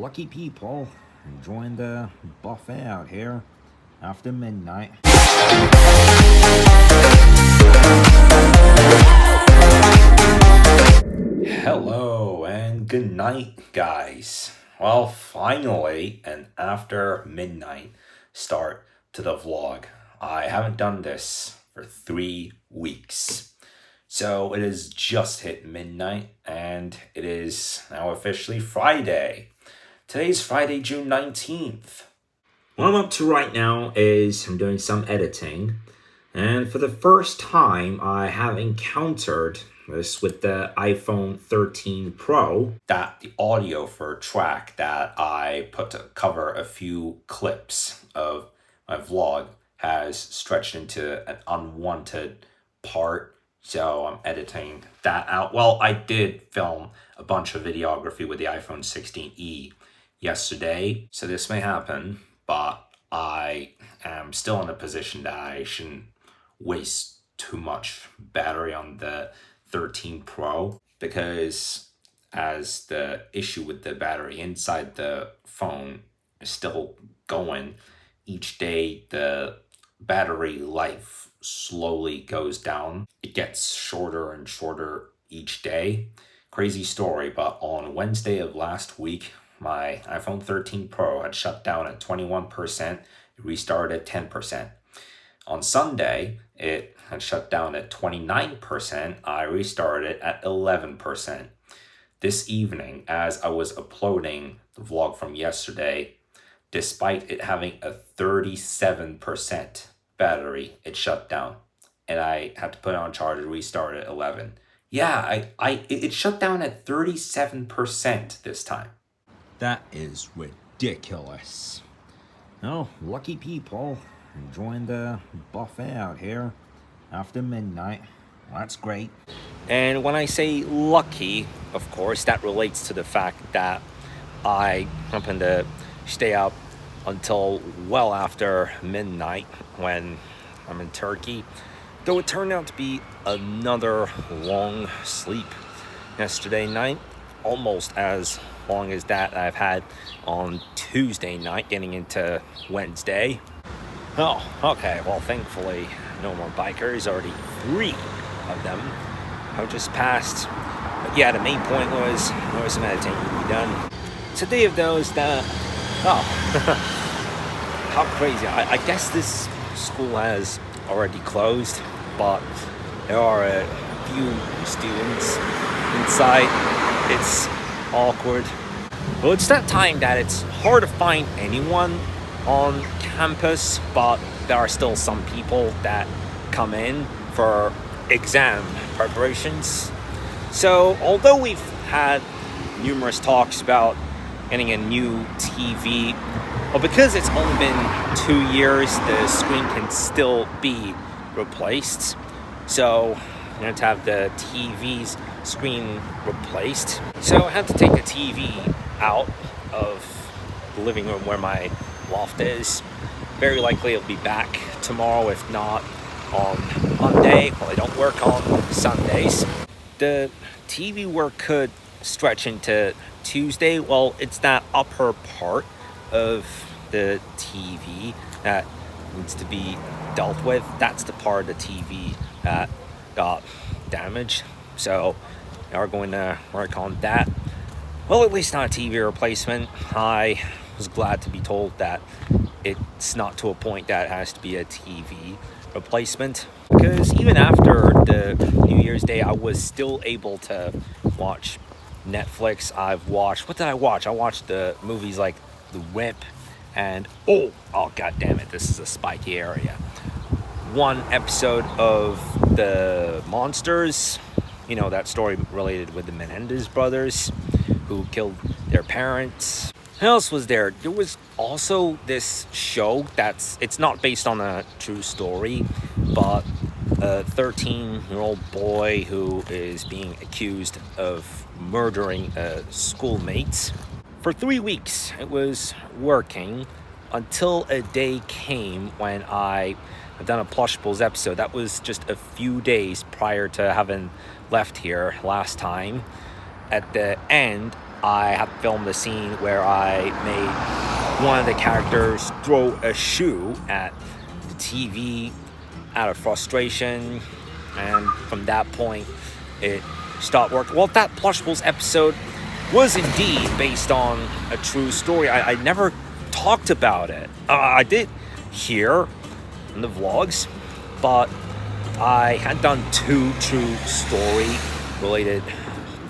lucky people enjoying the buffet out here after midnight. Hello and good night, guys. Well, finally, an after midnight start to the vlog. I haven't done this for 3 weeks. So it has just hit midnight and it is now officially Friday. Today's Friday, June 19th. What I'm up to right now is I'm doing some editing. And for the first time, I have encountered this with the iPhone 13 Pro, that the audio for a track that I put to cover a few clips of my vlog has stretched into an unwanted part. So I'm editing that out. Well, I did film a bunch of videography with the iPhone 16e yesterday, so this may happen, but I am still in a position that I shouldn't waste too much battery on the 13 Pro, because as the issue with the battery inside the phone is still going, each day the battery life slowly goes down. It gets shorter and shorter each day. Crazy story, but on Wednesday of last week, my iPhone 13 Pro had shut down at 21%, it restarted at 10%. On Sunday, it had shut down at 29%, I restarted at 11%. This evening, as I was uploading the vlog from yesterday, despite it having a 37% battery, it shut down. And I had to put it on charge and restart at 11. Yeah, it shut down at 37% this time. That is ridiculous. Oh, lucky people enjoying the buffet out here after midnight. Well, that's great. And when I say lucky, of course, that relates to the fact that I happen to stay up until well after midnight when I'm in Turkey. Though it turned out to be another long sleep yesterday night, almost as long as that I've had on Tuesday night getting into Wednesday. Oh, okay, well, thankfully no more bikers, already 3 of them have just passed. But yeah, the main point was there was some editing to be done. Today of those that, how crazy. I guess this school has already closed, but there are a few students inside. It's awkward. Well, it's that time that it's hard to find anyone on campus, but there are still some people that come in for exam preparations. So although we've had numerous talks about getting a new TV, well, because it's only been 2 years, the screen can still be replaced. So I'm going to have the TV's screen replaced. So I had to take the TV out of the living room where my loft is. Very likely it'll be back tomorrow, if not on Monday. Well, I don't work on Sundays. The TV work could stretch into Tuesday. Well, it's that upper part of the TV that needs to be dealt with. That's the part of the TV that got damaged. So we are going to work on that. Well, at least not a TV replacement. I was glad to be told that it's not to a point that it has to be a TV replacement, because even after the New Year's Day, I was still able to watch Netflix. What did I watch? I watched the movies like The Whip and oh god damn it, this is a spiky area. One episode of The Monsters, you know, that story related with the Menendez brothers who killed their parents. What else was there? There was also this show it's not based on a true story, but a 13-year-old boy who is being accused of murdering a schoolmate. For 3 weeks, it was working until a day came when I had done a Plushables episode. That was just a few days prior to having left here last time. At the end, I have filmed a scene where I made one of the characters throw a shoe at the TV out of frustration, and from that point it stopped working. Well, that Plushables episode was indeed based on a true story. I never talked about it. I did here in the vlogs, but I had done 2 true story related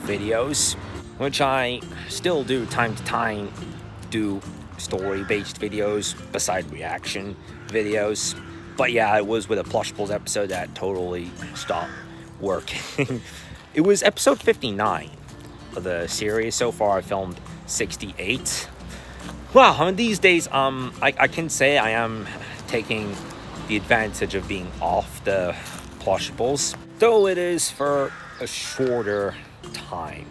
videos, which I still do time to time, do story based videos beside reaction videos. But yeah, it was with a Plushables episode that totally stopped working. It was episode 59 of the series. So far I filmed 68. Well, these days I can say I am taking the advantage of being off the Plushables, though it is for a shorter time.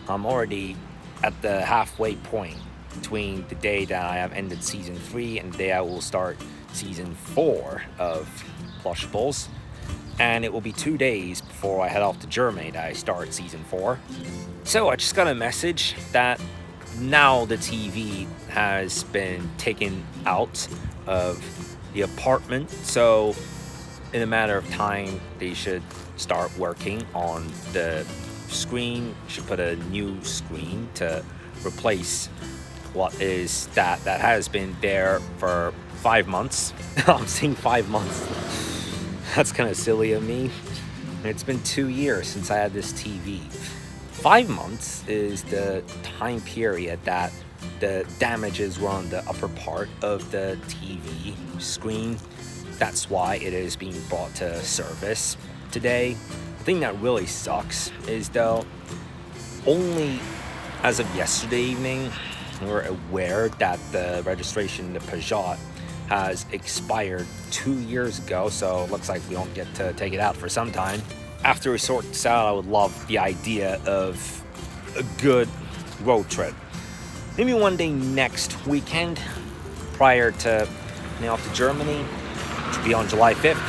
I'm already at the halfway point between the day that I have ended season 3 and the day I will start season 4 of Plushables. And it will be 2 days before I head off to Germany that I start season 4. So I just got a message that now the TV has been taken out of the apartment. So in a matter of time, they should start working on the screen. Should put a new screen to replace what is that has been there for 5 months. I'm saying 5 months. That's kind of silly of me. It's been 2 years since I had this TV. 5 months is the time period that the damages were on the upper part of the TV screen. That's why it is being brought to service today. The thing that really sucks is, though, only as of yesterday evening, we're aware that the registration, the Peugeot, has expired 2 years ago, so it looks like we don't get to take it out for some time. After we sort this out, I would love the idea of a good road trip. Maybe one day next weekend, prior to heading off to Germany, which will be on July 5th.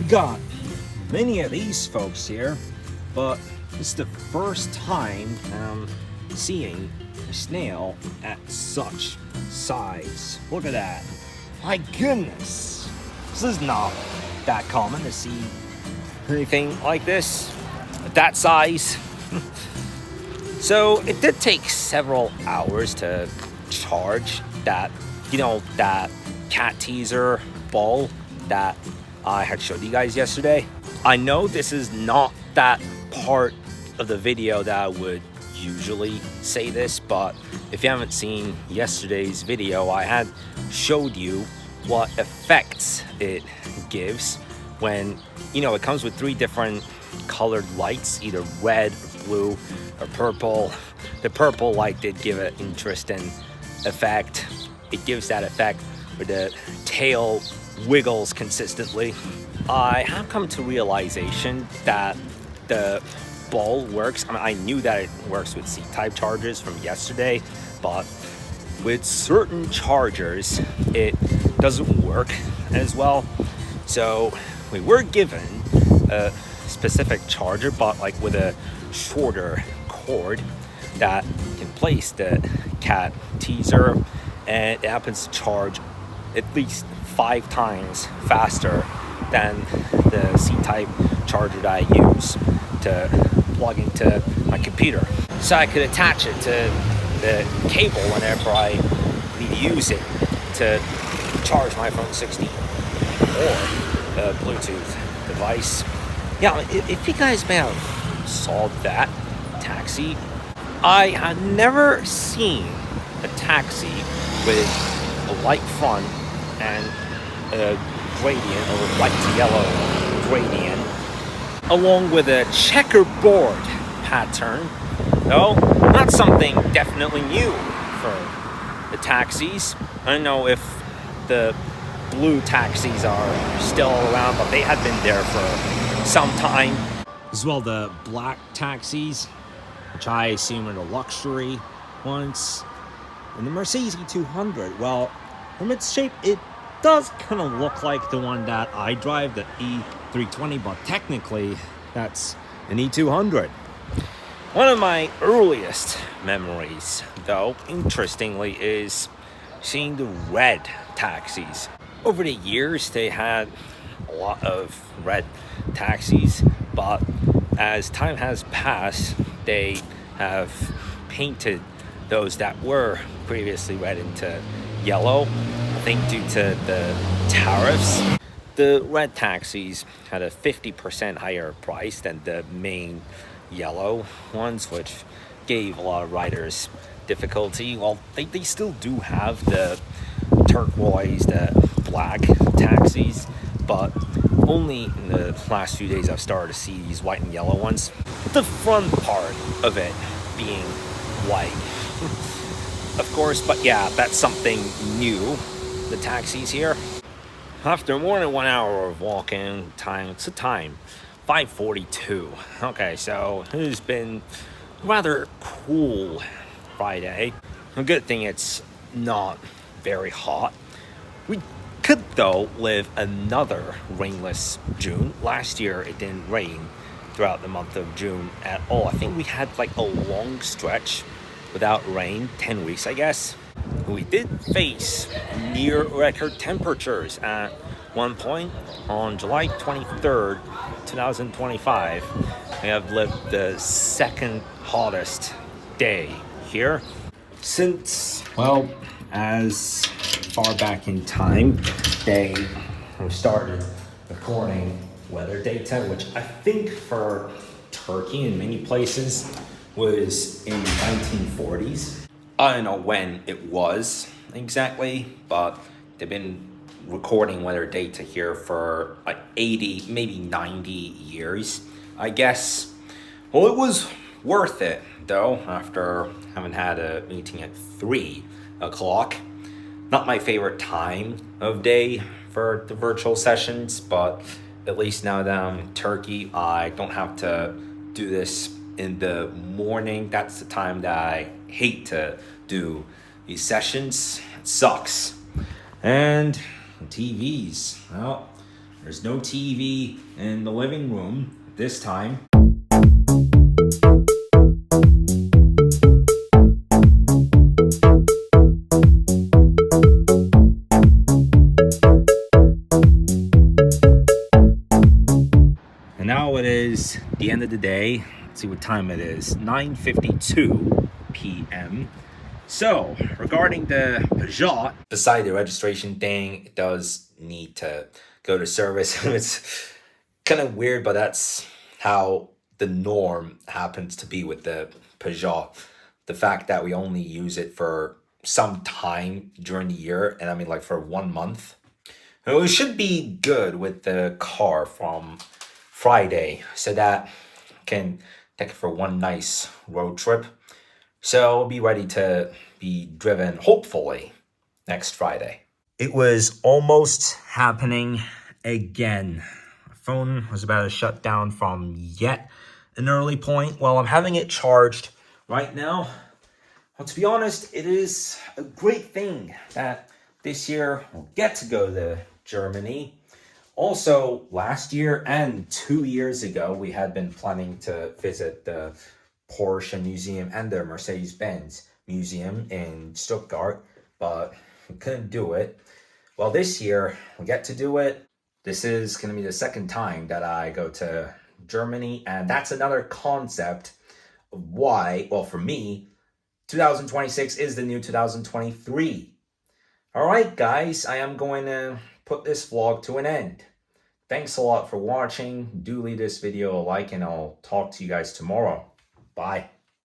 Got many of these folks here, but it's the first time I'm seeing a snail at such size. Look at that. My goodness. This is not that common to see anything like this at that size. So it did take several hours to charge that, that cat teaser ball that I had showed you guys yesterday. I know this is not that part of the video that I would usually say this, but if you haven't seen yesterday's video, I had showed you what effects it gives when, it comes with 3 different colored lights, either red, or blue, or purple. The purple light did give an interesting effect. It gives that effect where the tail wiggles consistently. I have come to realization that the ball works. I knew that it works with C-type chargers from yesterday, but with certain chargers it doesn't work as well. So we were given a specific charger, but like with a shorter cord that can place the cat teaser, and it happens to charge at least 5 times faster than the C-type charger that I use to plug into my computer. So I could attach it to the cable whenever I need to use it to charge my iPhone 16 or the Bluetooth device. Yeah, if you guys may have saw that taxi, I had never seen a taxi with a white front and a gradient, or white to yellow gradient, along with a checkerboard pattern. No, not something definitely new for the taxis. I don't know if the blue taxis are still around, but they had been there for some time. As well, the black taxis, which I assume are the luxury ones. And the Mercedes E200, well, from its shape, it does kind of look like the one that I drive, the E320, but technically, that's an E200. One of my earliest memories, though, interestingly, is seeing the red taxis. Over the years, they had a lot of red taxis, but as time has passed, they have painted those that were previously red into yellow. I think due to the tariffs, the red taxis had a 50% higher price than the main yellow ones, which gave a lot of riders difficulty. Well, they still do have the turquoise, the black taxis, but only in the last few days I've started to see these white and yellow ones. The front part of it being white, of course, but yeah, that's something new, the taxis here. After more than 1 hour of walking time, it's a time 5:42. Okay, so it has been rather cool Friday. A good thing it's not very hot. We could, though, live another rainless June. Last year, it didn't rain throughout the month of June at all. I think we had like a long stretch without rain, 10 weeks, I guess. We did face near record temperatures at one point on July 23rd, 2025. We have lived the second hottest day here since, well, as far back in time, they started recording weather data, which I think for Turkey in many places was in the 1940s. I don't know when it was exactly, but they've been recording weather data here for like 80, maybe 90 years, I guess. Well, it was worth it, though, after having had a meeting at 3 o'clock. Not my favorite time of day for the virtual sessions, but at least now that I'm in Turkey, I don't have to do this in the morning. That's the time that I hate to do these sessions. It sucks. And TVs. Well, there's no TV in the living room this time. And now it is the end of the day. Let's see what time it is. 9:52 p.m. So, regarding the Peugeot, beside the registration thing, it does need to go to service. It's kind of weird, but that's how the norm happens to be with the Peugeot. The fact that we only use it for some time during the year, and I mean like for 1 month. It should be good with the car from Friday, so that I can take it for one nice road trip. So I'll be ready to be driven, hopefully, next Friday. It was almost happening again. My phone was about to shut down from yet an early point. Well, I'm having it charged right now. Well, to be honest, it is a great thing that this year we'll get to go to Germany. Also, last year and 2 years ago, we had been planning to visit the Porsche Museum and the Mercedes-Benz Museum in Stuttgart, but we couldn't do it. Well, this year, we get to do it. This is going to be the second time that I go to Germany, and that's another concept of why, well, for me, 2026 is the new 2023. All right, guys, I am going to put this vlog to an end. Thanks a lot for watching. Do leave this video a like, and I'll talk to you guys tomorrow. Bye.